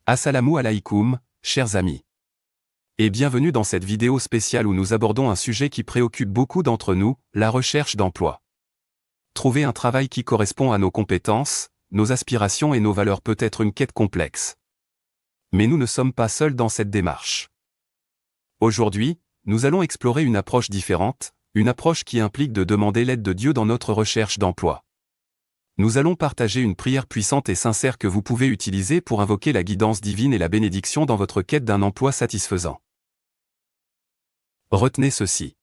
Assalamu alaikum, chers amis. Et bienvenue dans cette vidéo spéciale où nous abordons un sujet qui préoccupe beaucoup d'entre nous, la recherche d'emploi. Trouver un travail qui correspond à nos compétences, nos aspirations et nos valeurs peut être une quête complexe. Mais nous ne sommes pas seuls dans cette démarche. Aujourd'hui, nous allons explorer une approche différente, une approche qui implique de demander l'aide de Dieu dans notre recherche d'emploi. Nous allons partager une prière puissante et sincère que vous pouvez utiliser pour invoquer la guidance divine et la bénédiction dans votre quête d'un emploi satisfaisant. Retenez ceci.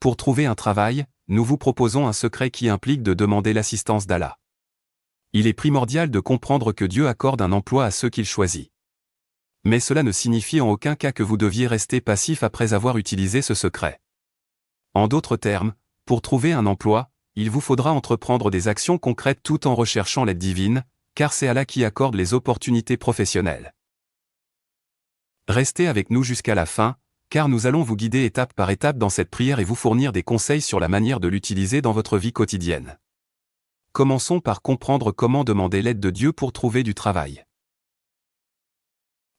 Pour trouver un travail, nous vous proposons un secret qui implique de demander l'assistance d'Allah. Il est primordial de comprendre que Dieu accorde un emploi à ceux qu'il choisit. Mais cela ne signifie en aucun cas que vous deviez rester passif après avoir utilisé ce secret. En d'autres termes, pour trouver un emploi, il vous faudra entreprendre des actions concrètes tout en recherchant l'aide divine, car c'est Allah qui accorde les opportunités professionnelles. Restez avec nous jusqu'à la fin, car nous allons vous guider étape par étape dans cette prière et vous fournir des conseils sur la manière de l'utiliser dans votre vie quotidienne. Commençons par comprendre comment demander l'aide de Dieu pour trouver du travail.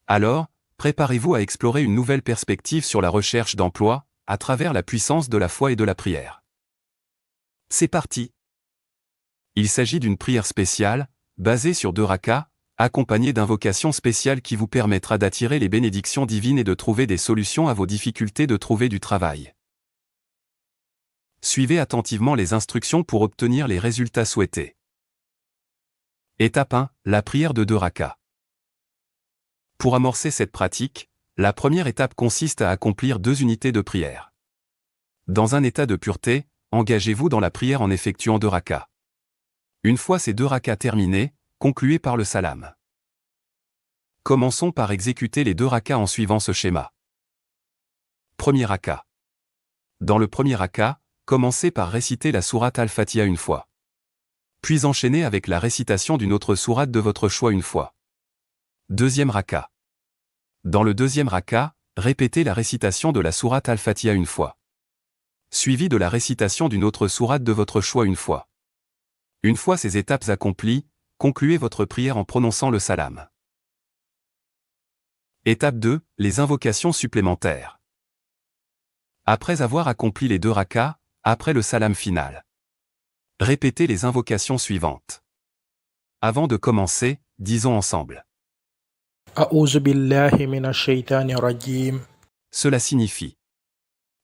Alors, préparez-vous à explorer une nouvelle perspective sur la recherche d'emploi, à travers la puissance de la foi et de la prière. C'est parti. Il s'agit d'une prière spéciale, basée sur 2 rakas, accompagnée d'invocations spéciales qui vous permettra d'attirer les bénédictions divines et de trouver des solutions à vos difficultés de trouver du travail. Suivez attentivement les instructions pour obtenir les résultats souhaités. Étape 1, la prière de 2 rakas. Pour amorcer cette pratique, la première étape consiste à accomplir 2 unités de prière. Dans un état de pureté, engagez-vous dans la prière en effectuant 2 rakas. Une fois ces 2 rakas terminés, concluez par le salam. Commençons par exécuter les 2 rakas en suivant ce schéma. Premier raka. Dans le premier raka, commencez par réciter la sourate Al-Fatiha une fois. Puis enchaînez avec la récitation d'une autre sourate de votre choix une fois. Deuxième raka. Dans le deuxième raka, répétez la récitation de la sourate Al-Fatiha une fois. Suivi de la récitation d'une autre sourate de votre choix une fois. Une fois ces étapes accomplies, concluez votre prière en prononçant le salam. Étape 2, les invocations supplémentaires. Après avoir accompli les 2 rakas, après le salam final, répétez les invocations suivantes. Avant de commencer, disons ensemble. A'udhu billahi minash shaitanir rajim. Cela signifie: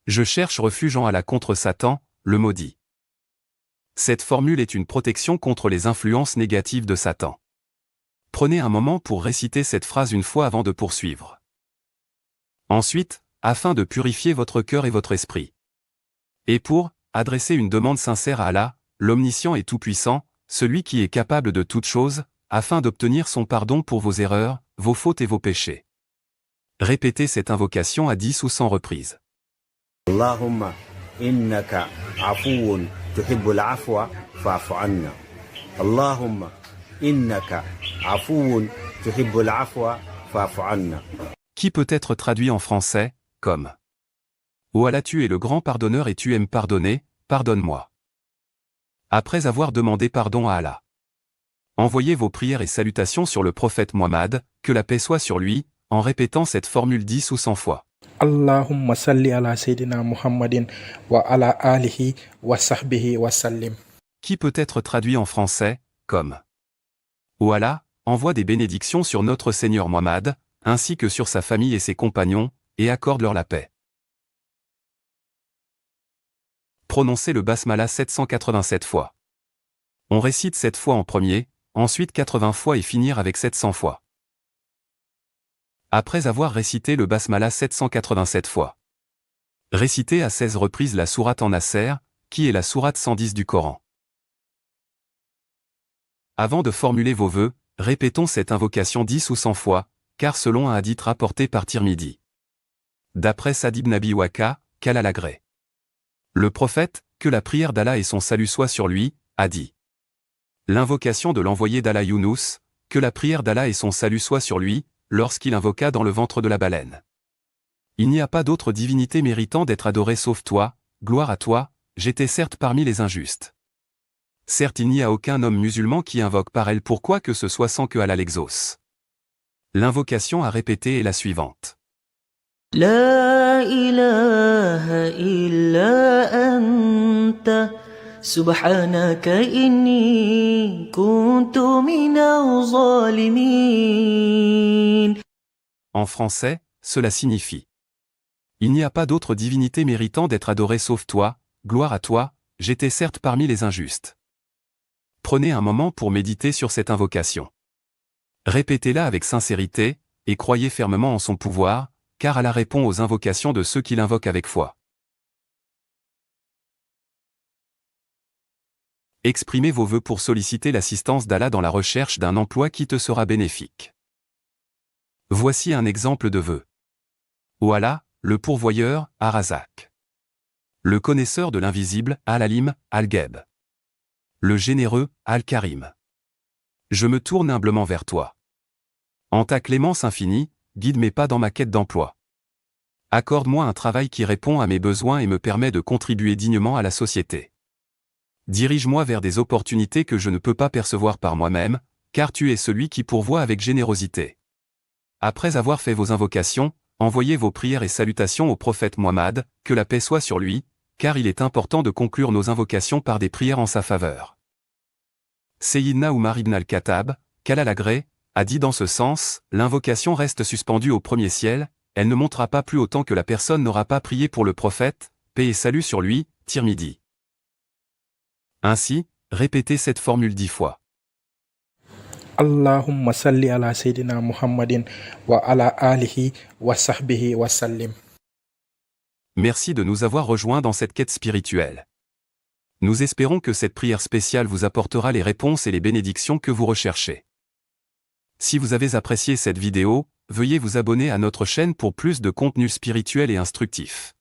je cherche refuge en Allah contre Satan, le maudit. Cette formule est une protection contre les influences négatives de Satan. Prenez un moment pour réciter cette phrase une fois avant de poursuivre. Ensuite, afin de purifier votre cœur et votre esprit. Et pour adresser une demande sincère à Allah, l'omniscient et tout-puissant, celui qui est capable de toutes choses, afin d'obtenir son pardon pour vos erreurs, vos fautes et vos péchés. Répétez cette invocation à 10 ou 100 reprises. Allahumma innaka afuwun tuhibbul afwa fa'fu anna. Allahumma innaka afuwun tuhibbul afwa fa'fu anna. Qui peut être traduit en français comme: Ô Allah, tu es le grand pardonneur et tu aimes pardonner, pardonne-moi. Après avoir demandé pardon à Allah, envoyez vos prières et salutations sur le prophète Muhammad, que la paix soit sur lui, en répétant cette formule 10 ou 100 fois. Allahumma salli ala Sayyidina Muhammadin wa ala alihi wa sahbihi wa sallim. Qui peut être traduit en français comme: Ô Allah, envoie des bénédictions sur notre Seigneur Muhammad, ainsi que sur sa famille et ses compagnons, et accorde-leur la paix. Prononcez le basmala 787 fois. On récite 7 fois en premier, ensuite 80 fois et finir avec 700 fois. Après avoir récité le basmala 787 fois, récitez à 16 reprises la sourate en Nasr, qui est la sourate 110 du Coran. Avant de formuler vos vœux, répétons cette invocation 10 ou 100 fois, car selon un hadith rapporté par Tirmidhi, d'après Sa'd ibn Abi Waqa, qu'Allah l'agrée, le prophète, que la prière d'Allah et son salut soient sur lui, a dit: l'invocation de l'envoyé d'Allah Younous, que la prière d'Allah et son salut soient sur lui, lorsqu'il invoqua dans le ventre de la baleine. Il n'y a pas d'autre divinité méritant d'être adorée sauf toi, gloire à toi, j'étais certes parmi les injustes. Certes, il n'y a aucun homme musulman qui invoque par elle pour quoi que ce soit sans que Allah l'exauce. L'invocation à répéter est la suivante. لا إله إلا أنت سبحانك إني كنت من الظالمين. En français, cela signifie: il n'y a pas d'autre divinité méritant d'être adorée sauf toi, gloire à toi, j'étais certes parmi les injustes. Prenez un moment pour méditer sur cette invocation. Répétez-la avec sincérité, et croyez fermement en son pouvoir, car elle répond aux invocations de ceux qui l'invoquent avec foi. Exprimez vos vœux pour solliciter l'assistance d'Allah dans la recherche d'un emploi qui te sera bénéfique. Voici un exemple de vœu. Ô Allah, le pourvoyeur, Ar-Razak. Le connaisseur de l'invisible, Al-Alim, Al-Gheb. Le généreux, Al-Karim. Je me tourne humblement vers toi. En ta clémence infinie, guide mes pas dans ma quête d'emploi. Accorde-moi un travail qui répond à mes besoins et me permet de contribuer dignement à la société. Dirige-moi vers des opportunités que je ne peux pas percevoir par moi-même, car tu es celui qui pourvoit avec générosité. Après avoir fait vos invocations, envoyez vos prières et salutations au prophète Muhammad, que la paix soit sur lui, car il est important de conclure nos invocations par des prières en sa faveur. Sayyidna Umar ibn al-Khattab, qu'Allah l'agrée, a dit dans ce sens, l'invocation reste suspendue au premier ciel, elle ne montera pas plus haut tant que la personne n'aura pas prié pour le prophète, paix et salut sur lui, Tirmidhi. Ainsi, répétez cette formule 10 fois. Allahumma salli ala Sayyidina Muhammadin wa ala alihi wa sahbihi wa sallim. Merci de nous avoir rejoints dans cette quête spirituelle. Nous espérons que cette prière spéciale vous apportera les réponses et les bénédictions que vous recherchez. Si vous avez apprécié cette vidéo, veuillez vous abonner à notre chaîne pour plus de contenu spirituel et instructif.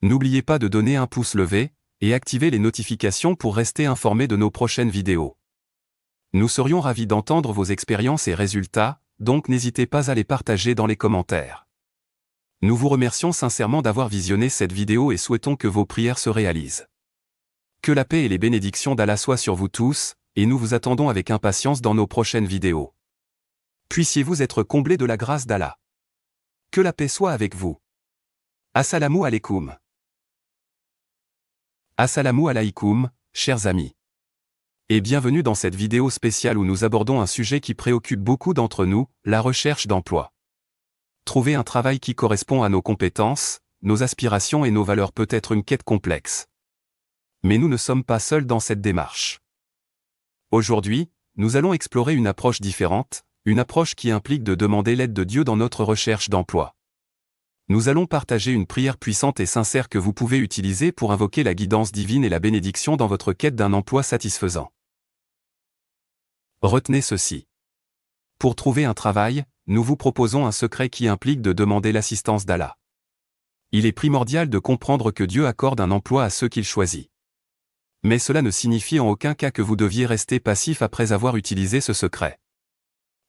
N'oubliez pas de donner un pouce levé, et activer les notifications pour rester informé de nos prochaines vidéos. Nous serions ravis d'entendre vos expériences et résultats, donc n'hésitez pas à les partager dans les commentaires. Nous vous remercions sincèrement d'avoir visionné cette vidéo et souhaitons que vos prières se réalisent. Que la paix et les bénédictions d'Allah soient sur vous tous, et nous vous attendons avec impatience dans nos prochaines vidéos. Puissiez-vous être comblés de la grâce d'Allah. Que la paix soit avec vous. Assalamu alaikum. Assalamu alaikum, chers amis. Et bienvenue dans cette vidéo spéciale où nous abordons un sujet qui préoccupe beaucoup d'entre nous, la recherche d'emploi. Trouver un travail qui correspond à nos compétences, nos aspirations et nos valeurs peut être une quête complexe. Mais nous ne sommes pas seuls dans cette démarche. Aujourd'hui, nous allons explorer une approche différente, une approche qui implique de demander l'aide de Dieu dans notre recherche d'emploi. Nous allons partager une prière puissante et sincère que vous pouvez utiliser pour invoquer la guidance divine et la bénédiction dans votre quête d'un emploi satisfaisant. Retenez ceci. Pour trouver un travail, nous vous proposons un secret qui implique de demander l'assistance d'Allah. Il est primordial de comprendre que Dieu accorde un emploi à ceux qu'il choisit. Mais cela ne signifie en aucun cas que vous deviez rester passif après avoir utilisé ce secret.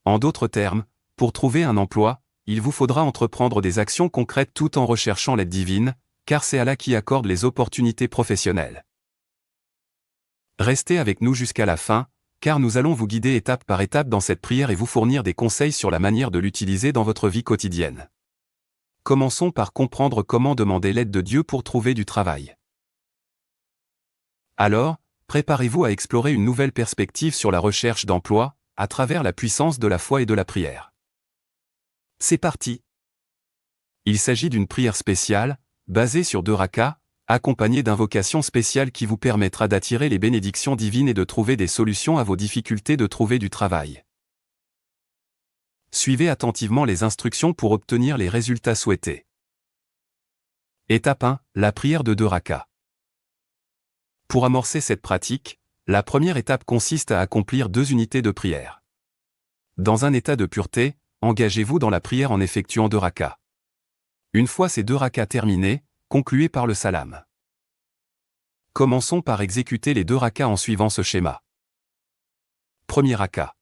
En d'autres termes, pour trouver un emploi, il vous faudra entreprendre des actions concrètes tout en recherchant l'aide divine, car c'est Allah qui accorde les opportunités professionnelles. Restez avec nous jusqu'à la fin, car nous allons vous guider étape par étape dans cette prière et vous fournir des conseils sur la manière de l'utiliser dans votre vie quotidienne. Commençons par comprendre comment demander l'aide de Dieu pour trouver du travail. Alors, préparez-vous à explorer une nouvelle perspective sur la recherche d'emploi, à travers la puissance de la foi et de la prière. C'est parti. Il s'agit d'une prière spéciale, basée sur 2 rakas, accompagnée d'invocations spéciales qui vous permettra d'attirer les bénédictions divines et de trouver des solutions à vos difficultés de trouver du travail. Suivez attentivement les instructions pour obtenir les résultats souhaités. Étape 1, la prière de 2 rakas. Pour amorcer cette pratique, la première étape consiste à accomplir 2 unités de prière. Dans un état de pureté, engagez-vous dans la prière en effectuant 2 rakas. Une fois ces 2 rakas terminés, concluez par le salam. Commençons par exécuter les 2 rakas en suivant ce schéma. Premier raka.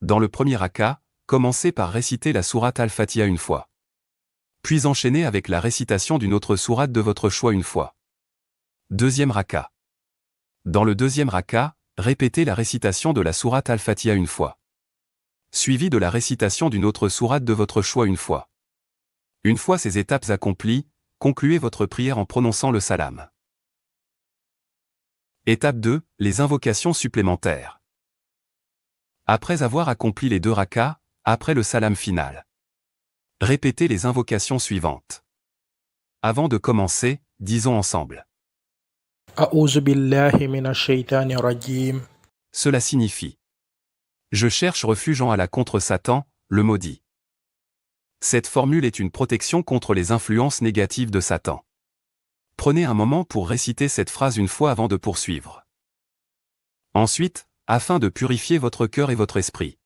Dans le premier raka, commencez par réciter la sourate Al-Fatiha une fois. Puis enchaînez avec la récitation d'une autre sourate de votre choix une fois. Deuxième raka. Dans le deuxième raka, répétez la récitation de la sourate Al-Fatiha une fois. suivi de la récitation d'une autre sourate de votre choix une fois. Une fois ces étapes accomplies, concluez votre prière en prononçant le salam. Étape 2, les invocations supplémentaires. Après avoir accompli les 2 rakas, après le salam final, répétez les invocations suivantes. Avant de commencer, disons ensemble. A'udhu billahi minash shaitanir rajim. Cela signifie: je cherche refuge en Allah contre Satan, le maudit. Cette formule est une protection contre les influences négatives de Satan. Prenez un moment pour réciter cette phrase une fois avant de poursuivre. Ensuite, afin de purifier votre cœur et votre esprit.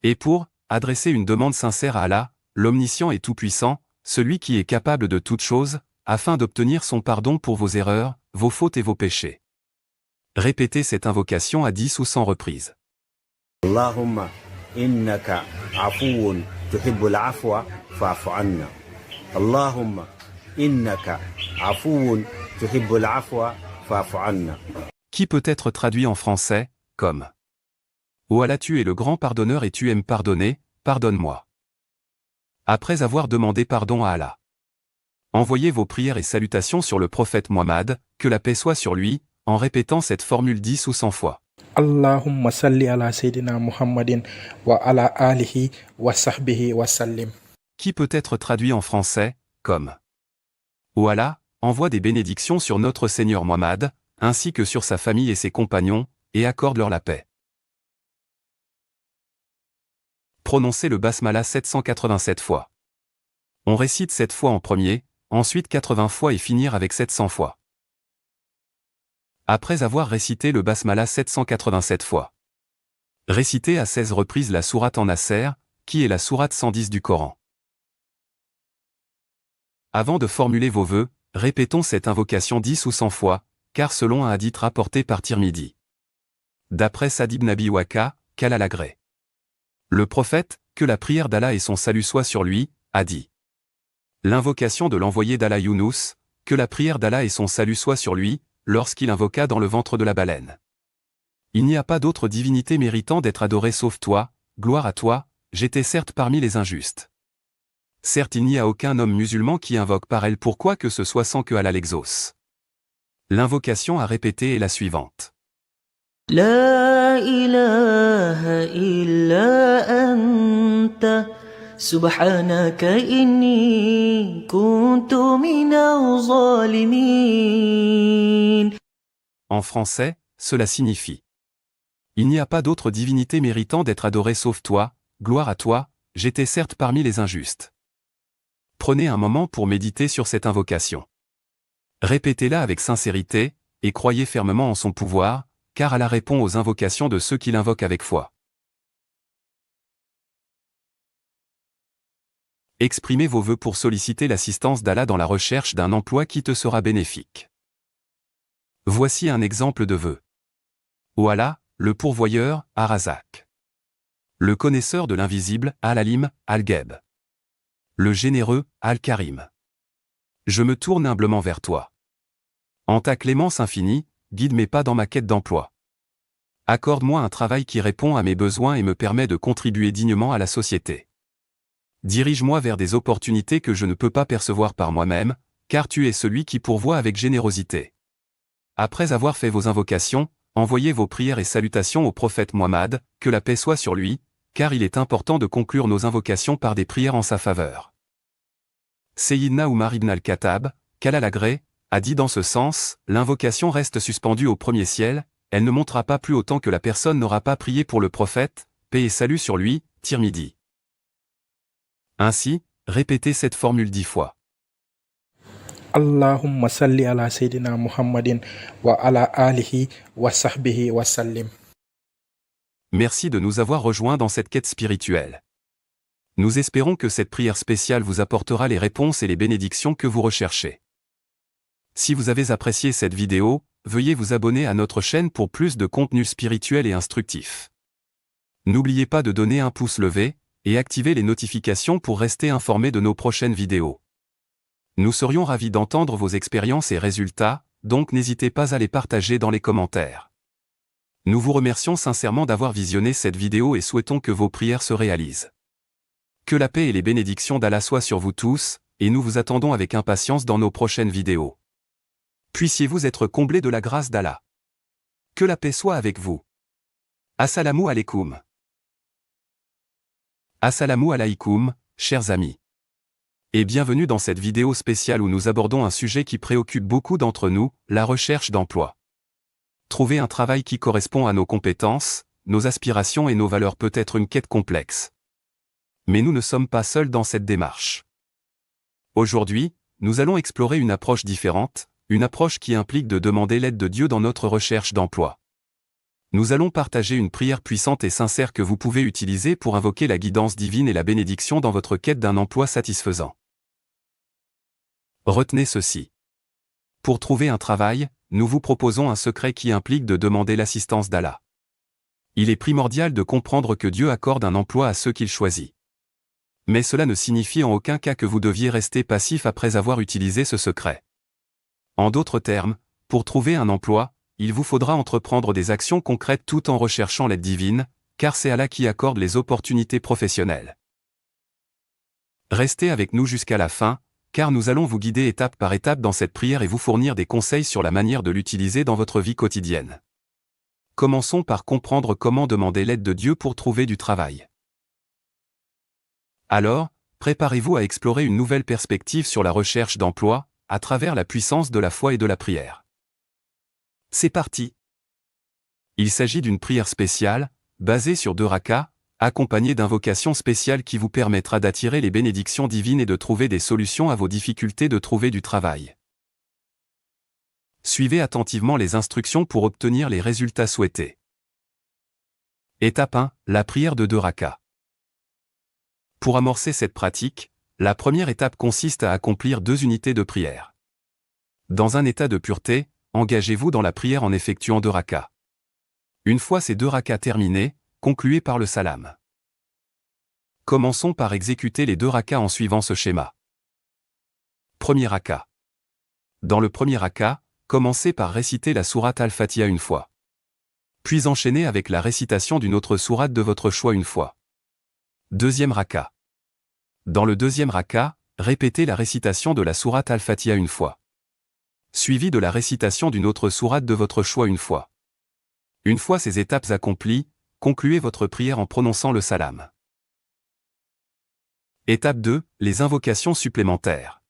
Et pour adresser une demande sincère à Allah, l'omniscient et tout-puissant, celui qui est capable de toutes choses, afin d'obtenir son pardon pour vos erreurs, vos fautes et vos péchés. Répétez cette invocation à 10 ou 100 reprises. Allahumma innaka afuun tuhibbul afwa fa'fu anna. Allahumma innaka afuun tuhibbul afwa fa'fu anna. Qui peut être traduit en français comme: Ô Allah, tu es le grand pardonneur et tu aimes pardonner, pardonne-moi. Après avoir demandé pardon à Allah, envoyez vos prières et salutations sur le prophète Muhammad, que la paix soit sur lui, en répétant cette formule 10 ou 100 fois. Allahumma salli ala Sayyidina Muhammadin wa ala alihi wa sahbihi wa sallim. Qui peut être traduit en français comme: Ô Allah, envoie des bénédictions sur notre Seigneur Muhammad, ainsi que sur sa famille et ses compagnons, et accorde-leur la paix. Prononcez le basmala 787 fois. On récite 7 fois en premier, ensuite 80 fois et finir avec 700 fois. Après avoir récité le basmala 787 fois, récitez à 16 reprises la sourate en Nasr, qui est la sourate 110 du Coran. Avant de formuler vos vœux, répétons cette invocation 10 ou 100 fois, car selon un hadith rapporté par Tirmidhi, d'après Sa'd ibn Abi Waqa, qu'Allah l'agrée, le prophète, que la prière d'Allah et son salut soient sur lui, a dit: l'invocation de l'envoyé d'Allah Younous, que la prière d'Allah et son salut soient sur lui, lorsqu'il invoqua dans le ventre de la baleine. Il n'y a pas d'autre divinité méritant d'être adorée sauf toi, gloire à toi, j'étais certes parmi les injustes. Certes, il n'y a aucun homme musulman qui invoque par elle pour quoi que ce soit sans que Allah l'exauce. L'invocation à répéter est la suivante. لا إله إلا أنت سبحانك إني كنت من الظالمين. En français, cela signifie: il n'y a pas d'autre divinité méritant d'être adorée sauf toi, gloire à toi, j'étais certes parmi les injustes. Prenez un moment pour méditer sur cette invocation. Répétez-la avec sincérité, et croyez fermement en son pouvoir, car Allah répond aux invocations de ceux qui l'invoquent avec foi. Exprimez vos vœux pour solliciter l'assistance d'Allah dans la recherche d'un emploi qui te sera bénéfique. Voici un exemple de vœu. Ô Allah, le pourvoyeur, Ar-Razak. Le connaisseur de l'invisible, Al-Alim, Al-Gheb. Le généreux, Al-Karim. Je me tourne humblement vers toi. En ta clémence infinie, guide mes pas dans ma quête d'emploi. Accorde-moi un travail qui répond à mes besoins et me permet de contribuer dignement à la société. Dirige-moi vers des opportunités que je ne peux pas percevoir par moi-même, car tu es celui qui pourvoit avec générosité. Après avoir fait vos invocations, envoyez vos prières et salutations au prophète Muhammad, que la paix soit sur lui, car il est important de conclure nos invocations par des prières en sa faveur. Sayyidna Umar ibn al-Khattab, qu'Allah l'agrée, a dit dans ce sens: l'invocation reste suspendue au premier ciel, elle ne montera pas plus haut tant que la personne n'aura pas prié pour le prophète, paix et salut sur lui, Tirmidhi. Ainsi, répétez cette formule 10 fois. Allahumma salli ala Sayyidina Muhammadin wa ala alihi wa sahbihi wa sallim. Merci de nous avoir rejoints dans cette quête spirituelle. Nous espérons que cette prière spéciale vous apportera les réponses et les bénédictions que vous recherchez. Si vous avez apprécié cette vidéo, veuillez vous abonner à notre chaîne pour plus de contenu spirituel et instructif. N'oubliez pas de donner un pouce levé, et activer les notifications pour rester informé de nos prochaines vidéos. Nous serions ravis d'entendre vos expériences et résultats, donc n'hésitez pas à les partager dans les commentaires. Nous vous remercions sincèrement d'avoir visionné cette vidéo et souhaitons que vos prières se réalisent. Que la paix et les bénédictions d'Allah soient sur vous tous, et nous vous attendons avec impatience dans nos prochaines vidéos. Puissiez-vous être comblés de la grâce d'Allah. Que la paix soit avec vous. Assalamu alaikum. Assalamu alaikum, chers amis. Et bienvenue dans cette vidéo spéciale où nous abordons un sujet qui préoccupe beaucoup d'entre nous, la recherche d'emploi. Trouver un travail qui correspond à nos compétences, nos aspirations et nos valeurs peut être une quête complexe. Mais nous ne sommes pas seuls dans cette démarche. Aujourd'hui, nous allons explorer une approche différente, une approche qui implique de demander l'aide de Dieu dans notre recherche d'emploi. Nous allons partager une prière puissante et sincère que vous pouvez utiliser pour invoquer la guidance divine et la bénédiction dans votre quête d'un emploi satisfaisant. Retenez ceci. Pour trouver un travail, nous vous proposons un secret qui implique de demander l'assistance d'Allah. Il est primordial de comprendre que Dieu accorde un emploi à ceux qu'il choisit. Mais cela ne signifie en aucun cas que vous deviez rester passif après avoir utilisé ce secret. En d'autres termes, pour trouver un emploi, il vous faudra entreprendre des actions concrètes tout en recherchant l'aide divine, car c'est Allah qui accorde les opportunités professionnelles. Restez avec nous jusqu'à la fin, car nous allons vous guider étape par étape dans cette prière et vous fournir des conseils sur la manière de l'utiliser dans votre vie quotidienne. Commençons par comprendre comment demander l'aide de Dieu pour trouver du travail. Alors, préparez-vous à explorer une nouvelle perspective sur la recherche d'emploi, à travers la puissance de la foi et de la prière. C'est parti! Il s'agit d'une prière spéciale, basée sur 2 rakas, accompagnée d'invocations spéciales qui vous permettra d'attirer les bénédictions divines et de trouver des solutions à vos difficultés de trouver du travail. Suivez attentivement les instructions pour obtenir les résultats souhaités. Étape 1, la prière de 2 rakas. Pour amorcer cette pratique, la première étape consiste à accomplir 2 unités de prière. Dans un état de pureté, engagez-vous dans la prière en effectuant 2 rakas. Une fois ces 2 rakas terminés, concluez par le salam. Commençons par exécuter les 2 rakas en suivant ce schéma. Premier raka. Dans le premier raka, commencez par réciter la sourate Al-Fatiha une fois. Puis enchaînez avec la récitation d'une autre sourate de votre choix une fois. Deuxième raka. Dans le deuxième raka, répétez la récitation de la sourate Al-Fatiha une fois. Suivi de la récitation d'une autre sourate de votre choix une fois. Une fois ces étapes accomplies, concluez votre prière en prononçant le salam. Étape 2, les invocations supplémentaires.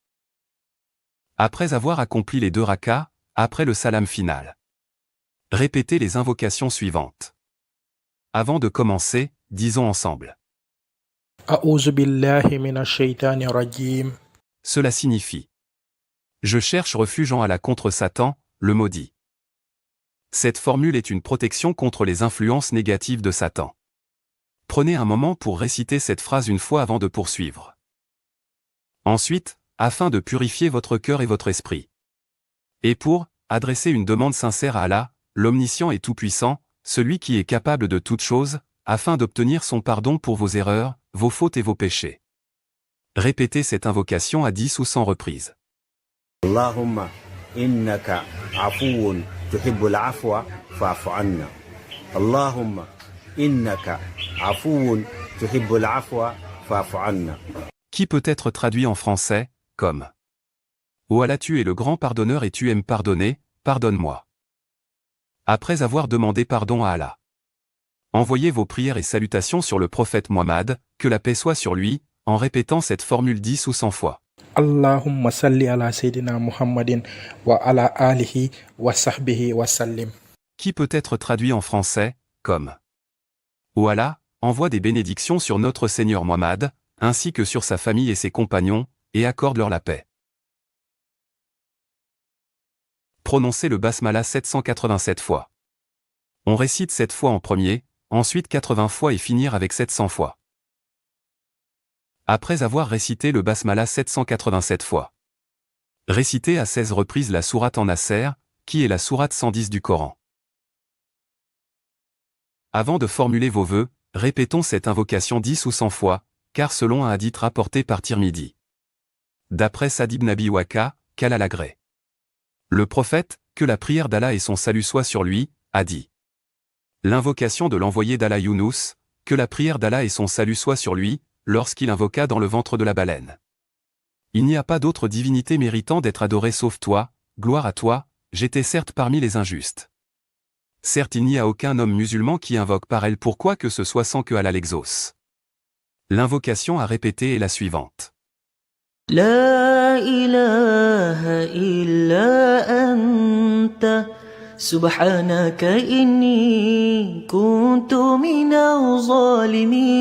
Après avoir accompli les 2 rakas, après le salam final, répétez les invocations suivantes. Avant de commencer, disons ensemble. A'udhu billahi minash shaitanir rajim. Cela signifie: je cherche refuge en Allah contre Satan, le maudit. Cette formule est une protection contre les influences négatives de Satan. Prenez un moment pour réciter cette phrase une fois avant de poursuivre. Ensuite, afin de purifier votre cœur et votre esprit. Et pour adresser une demande sincère à Allah, l'omniscient et tout-puissant, celui qui est capable de toutes choses, afin d'obtenir son pardon pour vos erreurs, vos fautes et vos péchés. Répétez cette invocation à 10 ou 100 reprises. Allahumma innaka afuwun tuhibbul afwa fa'fu anna. Allahumma innaka afuwun tuhibbul afwa fa'fu anna. Qui peut être traduit en français comme: Ô Allah, tu es le grand pardonneur et tu aimes pardonner, pardonne-moi. Après avoir demandé pardon à Allah, envoyez vos prières et salutations sur le prophète Muhammad, que la paix soit sur lui, en répétant cette formule 10 ou 100 fois. Allahumma salli ala Sayyidina Muhammadin wa ala alihi wa sahbihi wa sallim. Qui peut être traduit en français comme: Ô Allah, envoie des bénédictions sur notre Seigneur Muhammad, ainsi que sur sa famille et ses compagnons, et accorde-leur la paix. Prononcez le basmala 787 fois. On récite 7 fois en premier, ensuite 80 fois et finir avec 700 fois. Après avoir récité le basmala 787 fois, récitez à 16 reprises la sourate en Nasr, qui est la sourate 110 du Coran. Avant de formuler vos vœux, répétons cette invocation 10 ou 100 fois, car selon un hadith rapporté par Tirmidhi, d'après Sa'd ibn Abi Waqa, qu'Allah l'agrée, le prophète, que la prière d'Allah et son salut soient sur lui, a dit: L'invocation de l'envoyé d'Allah Younous, que la prière d'Allah et son salut soient sur lui, lorsqu'il invoqua dans le ventre de la baleine. Il n'y a pas d'autre divinité méritant d'être adorée sauf toi, gloire à toi, j'étais certes parmi les injustes. Certes il n'y a aucun homme musulman qui invoque par elle pour quoi que ce soit sans que Allah l'exauce. L'invocation à répéter est la suivante. لا إله إلا أنت سبحانك إني كنت من الظالمين.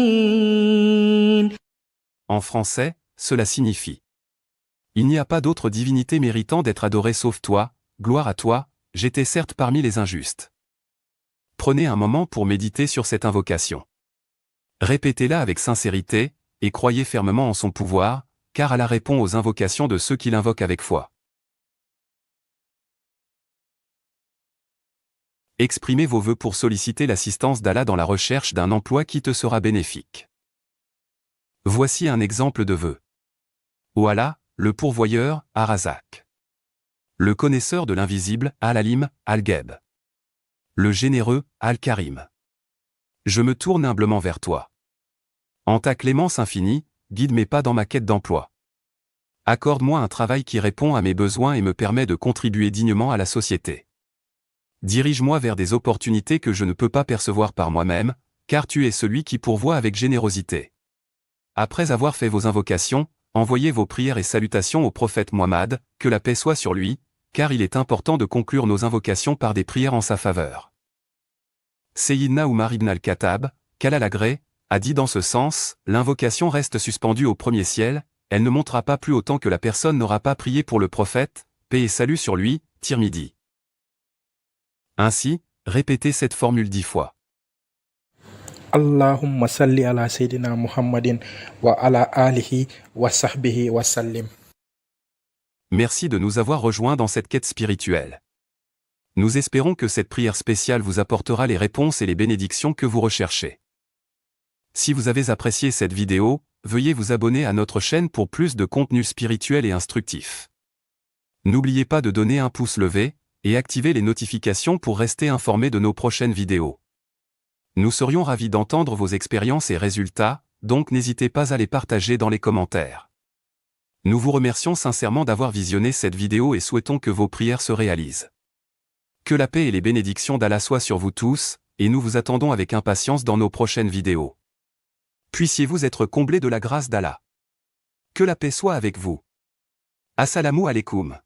En français, cela signifie: il n'y a pas d'autre divinité méritant d'être adorée sauf toi, gloire à toi, j'étais certes parmi les injustes. Prenez un moment pour méditer sur cette invocation. Répétez-la avec sincérité, et croyez fermement en son pouvoir, car Allah répond aux invocations de ceux qui l'invoquent avec foi. Exprimez vos vœux pour solliciter l'assistance d'Allah dans la recherche d'un emploi qui te sera bénéfique. Voici un exemple de vœu. Ô Allah, le pourvoyeur, Ar-Razak. Le connaisseur de l'invisible, Al-Alim, Al-Gheb. Le généreux, Al-Karim. Je me tourne humblement vers toi. En ta clémence infinie, guide mes pas dans ma quête d'emploi. Accorde-moi un travail qui répond à mes besoins et me permet de contribuer dignement à la société. Dirige-moi vers des opportunités que je ne peux pas percevoir par moi-même, car tu es celui qui pourvoit avec générosité. Après avoir fait vos invocations, envoyez vos prières et salutations au prophète Muhammad, que la paix soit sur lui, car il est important de conclure nos invocations par des prières en sa faveur. Sayyidna Umar ibn al-Khattab, qu'Allah l'agrée, a dit dans ce sens, l'invocation reste suspendue au premier ciel, elle ne montera pas plus haut tant que la personne n'aura pas prié pour le prophète, paix et salut sur lui, Tirmidhi. Ainsi, répétez cette formule 10 fois. Allahumma salli ala Sayyidina Muhammadin wa ala alihi wa sahbihi wa sallim. Merci de nous avoir rejoints dans cette quête spirituelle. Nous espérons que cette prière spéciale vous apportera les réponses et les bénédictions que vous recherchez. Si vous avez apprécié cette vidéo, veuillez vous abonner à notre chaîne pour plus de contenu spirituel et instructif. N'oubliez pas de donner un pouce levé, et activer les notifications pour rester informé de nos prochaines vidéos. Nous serions ravis d'entendre vos expériences et résultats, donc n'hésitez pas à les partager dans les commentaires. Nous vous remercions sincèrement d'avoir visionné cette vidéo et souhaitons que vos prières se réalisent. Que la paix et les bénédictions d'Allah soient sur vous tous, et nous vous attendons avec impatience dans nos prochaines vidéos. Puissiez-vous être comblés de la grâce d'Allah. Que la paix soit avec vous. Assalamu alaikum.